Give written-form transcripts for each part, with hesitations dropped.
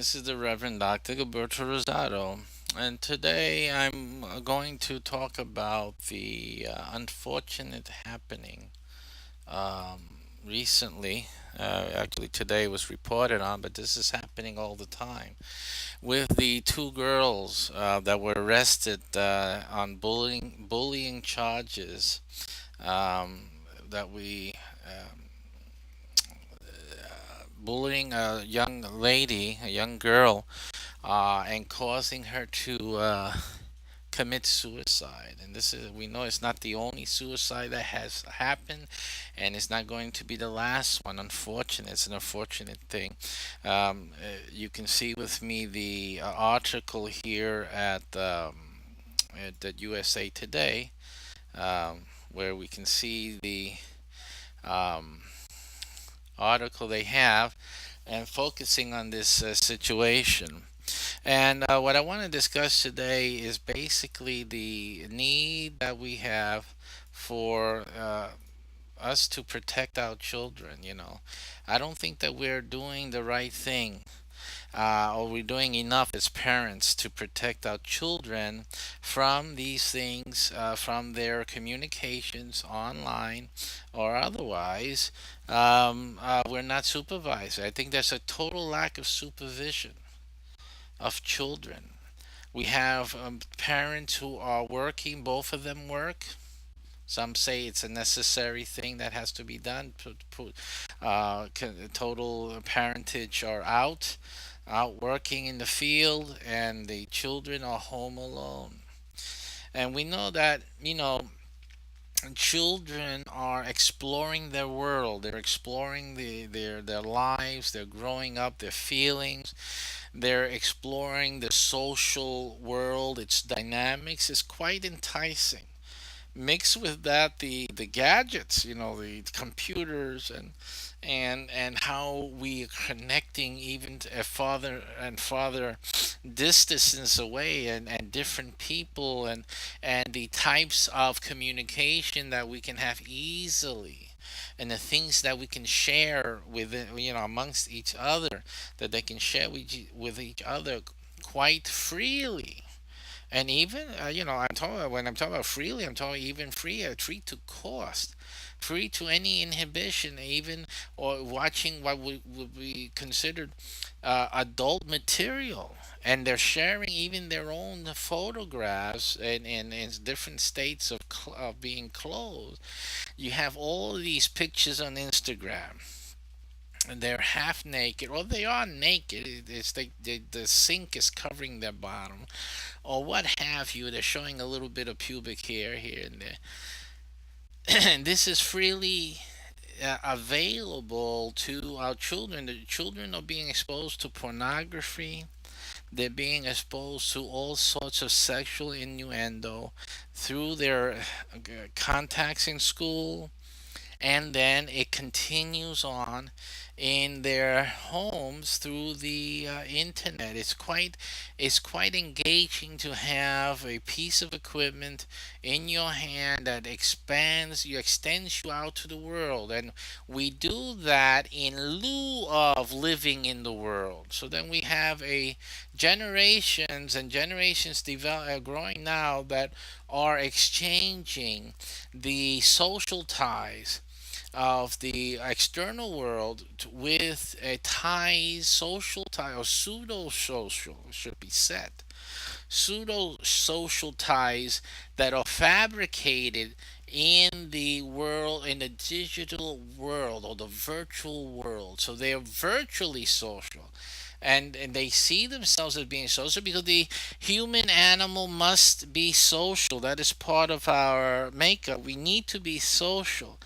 This is the Reverend Dr. Gilberto Rosado, and today I'm going to talk about the unfortunate happening recently. Actually, today was reported on, but this is happening all the time with the two girls that were arrested on bullying charges. Um, that we bullying a young lady, a young girl, and causing her to commit suicide. And this is, we know it's not the only suicide that has happened, and it's not going to be the last one. Unfortunate, it's an unfortunate thing. You can see with me the article here at the USA Today, where we can see the um, article they have and focusing on this situation. And what I want to discuss today is basically the need that we have for us to protect our children. I don't think that we're doing the right thing, or we're doing enough as parents to protect our children from these things, from their communications online or otherwise. We're not supervised. I think there's a total lack of supervision of children. We have parents who are working, both of them work. Some say it's a necessary thing that has to be done. Total parentage are out working in the field, and the children are home alone. And we know that, children are exploring their world. They're exploring their lives. They're growing up, their feelings. They're exploring the social world, its dynamics is quite enticing. Mixed with that, the gadgets, the computers and how we are connecting even to a father and father distances away, and different people, and the types of communication that we can have easily, and the things that we can share with amongst each other, that they can share with each other quite freely. And even, when I'm talking about freely, I'm talking even free to cost, free to any inhibition, even, or watching what would be considered adult material. And they're sharing even their own photographs in different states of being clothed. You have all of these pictures on Instagram, and they're half naked, or they are naked. It's like the sink is covering their bottom, or what have you. They're showing a little bit of pubic hair here and there. And this is freely available to our children. The children are being exposed to pornography. They're being exposed to all sorts of sexual innuendo through their contacts in school, and then it continues on in their homes through the internet. It's quite engaging to have a piece of equipment in your hand that extends you out to the world, and we do that in lieu of living in the world. So then we have a generations and generations growing now that are exchanging the social ties of the external world with a ties, social tie, or pseudo social, should be said, pseudo social ties that are fabricated in the world, in the digital world or the virtual world. So they are virtually social. And they see themselves as being social because the human animal must be social. That is part of our makeup. We need to be social.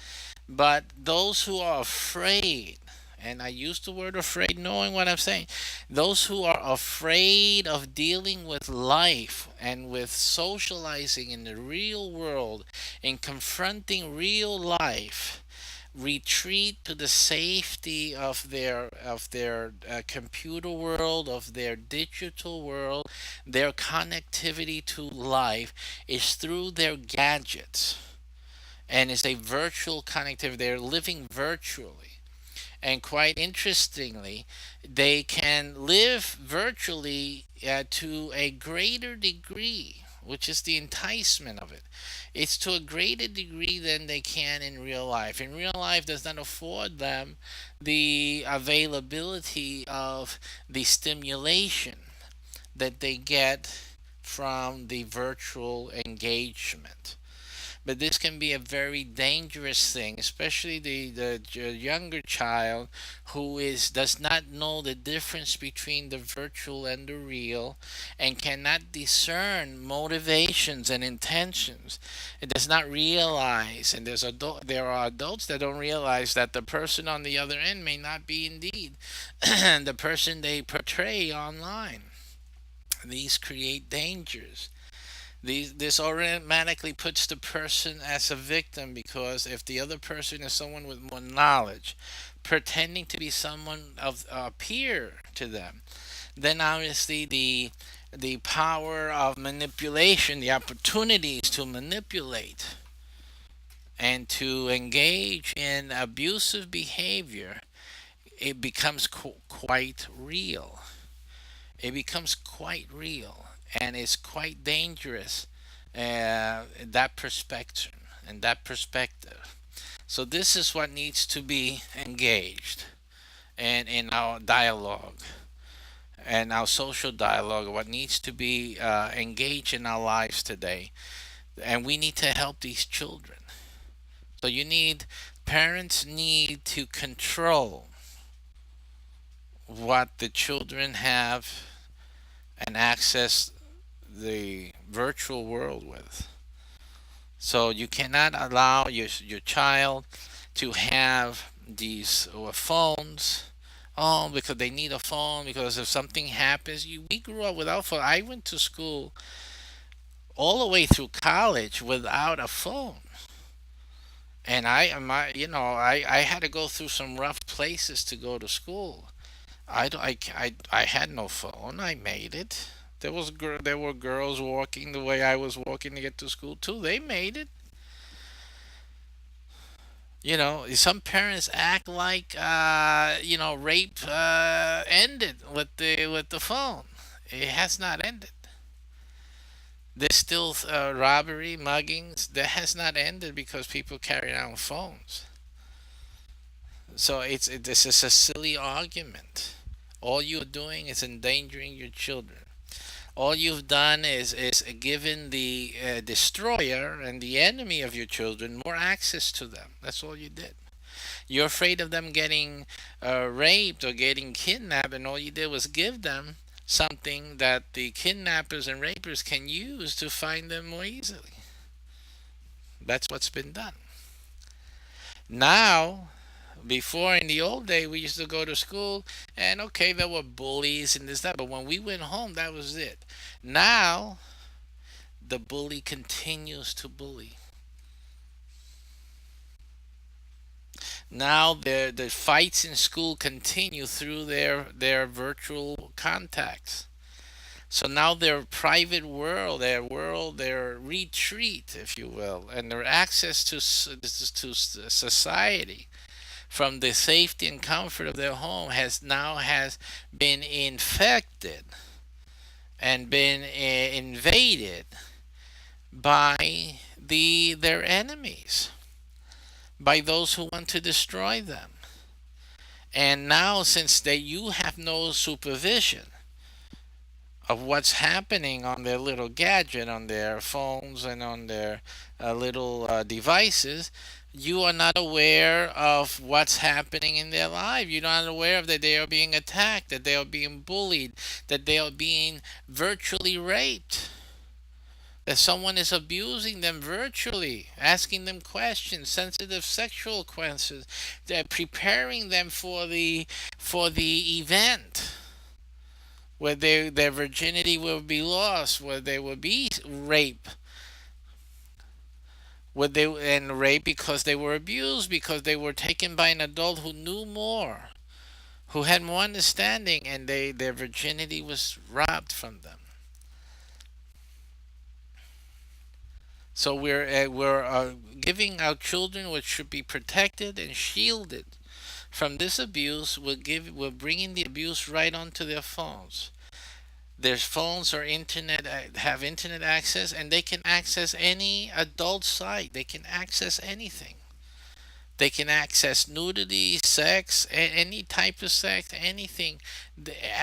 But those who are afraid, and I use the word afraid knowing what I'm saying, those who are afraid of dealing with life and with socializing in the real world and confronting real life, retreat to the safety of their computer world, of their digital world. Their connectivity to life is through their gadgets, and it's a virtual connectivity. They're living virtually. And quite interestingly, they can live virtually to a greater degree, which is the enticement of it. It's to a greater degree than they can in real life. In real life, does not afford them the availability of the stimulation that they get from the virtual engagement. But this can be a very dangerous thing, especially the younger child who does not know the difference between the virtual and the real, and cannot discern motivations and intentions. It does not realize, and there are adults that don't realize that the person on the other end may not be indeed the person they portray online. These create dangers. This automatically puts the person as a victim, because if the other person is someone with more knowledge, pretending to be someone of peer to them, then obviously the power of manipulation, the opportunities to manipulate and to engage in abusive behavior, it becomes quite real. It becomes quite real, and it's quite dangerous, that perspective and that perspective. So this is what needs to be engaged and in our dialogue and our social dialogue, what needs to be engaged in our lives today. And we need to help these children. So parents need to control what the children have and access the virtual world with. So you cannot allow your child to have these phones. Oh, because they need a phone, because if something happens, we grew up without phone. I went to school all the way through college without a phone. And I had to go through some rough places to go to school. I had no phone. I made it. There were girls walking the way I was walking to get to school too. They made it. Some parents act like rape ended with the phone. It has not ended. There's still robbery, muggings. That has not ended because people carry around phones. So this is a silly argument. All you're doing is endangering your children. All you've done is given the destroyer and the enemy of your children more access to them. That's all you did. You're afraid of them getting raped or getting kidnapped, and all you did was give them something that the kidnappers and rapers can use to find them more easily. That's what's been done. Now, before in the old day, we used to go to school, and okay, there were bullies and this that, but when we went home, that was it. Now, the bully continues to bully. Now, the fights in school continue through their virtual contacts. So now their private world, their retreat, if you will, and their access to society from the safety and comfort of their home has been infected and been invaded by their enemies, by those who want to destroy them. And now, since you have no supervision of what's happening on their little gadget, on their phones, and on their little devices, you are not aware of what's happening in their life. You're not aware of that they are being attacked, that they are being bullied, that they are being virtually raped, that someone is abusing them virtually, asking them questions, sensitive sexual questions, they're preparing them for the event where their virginity will be lost, where there will be rape, and rape because they were abused, because they were taken by an adult who knew more, who had more understanding, and their virginity was robbed from them. So we're giving our children what should be protected and shielded from this abuse, we're bringing the abuse right onto their phones. Their phones or internet have internet access, and they can access any adult site. They can access anything. They can access nudity, sex, any type of sex, anything,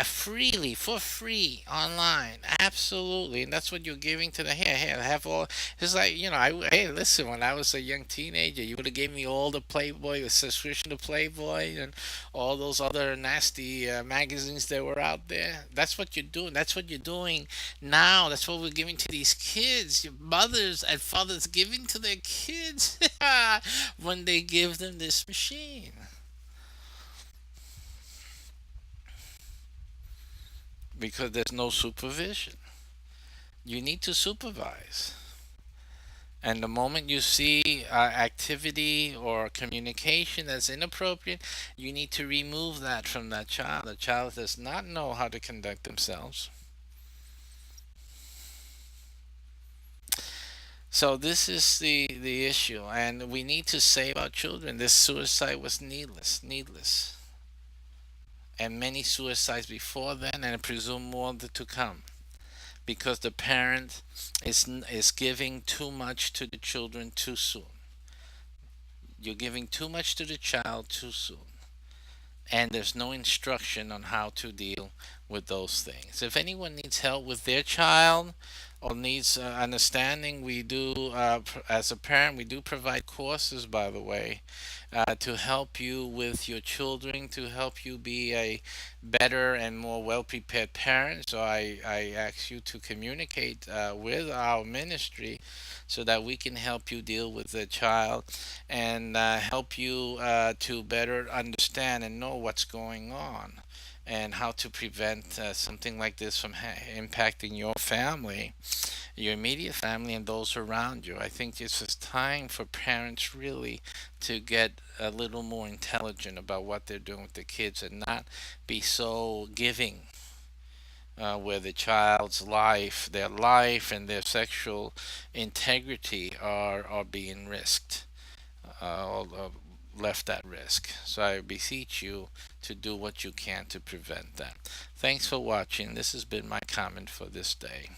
freely, for free, online. Absolutely. And that's what you're giving to the, here, have all. It's like, hey, listen, when I was a young teenager, you would have gave me all the Playboy, the subscription to Playboy, and all those other nasty magazines that were out there. That's what you're doing. That's what you're doing now. That's what we're giving to these kids. Your mothers and fathers giving to their kids when they give them this machine, because there's no supervision. You need to supervise. And the moment you see activity or communication that's inappropriate, you need to remove that from that child. The child does not know how to conduct themselves. So this is the issue, and we need to save our children. This suicide was needless, and many suicides before then, and I presume more to come, because the parent is giving too much to the children too soon. You're giving too much to the child too soon, and there's no instruction on how to deal with those things. If anyone needs help with their child or needs understanding, we do, as a parent, we do provide courses, by the way, to help you with your children, to help you be a better and more well prepared parent. So I ask you to communicate with our ministry so that we can help you deal with the child, and help you to better understand and know what's going on, and how to prevent something like this from impacting your family, your immediate family, and those around you. I think it's just time for parents really to get a little more intelligent about what they're doing with the kids, and not be so giving, where the child's life, their life, and their sexual integrity are being risked, or left at risk. So I beseech you to do what you can to prevent that. Thanks for watching. This has been my comment for this day.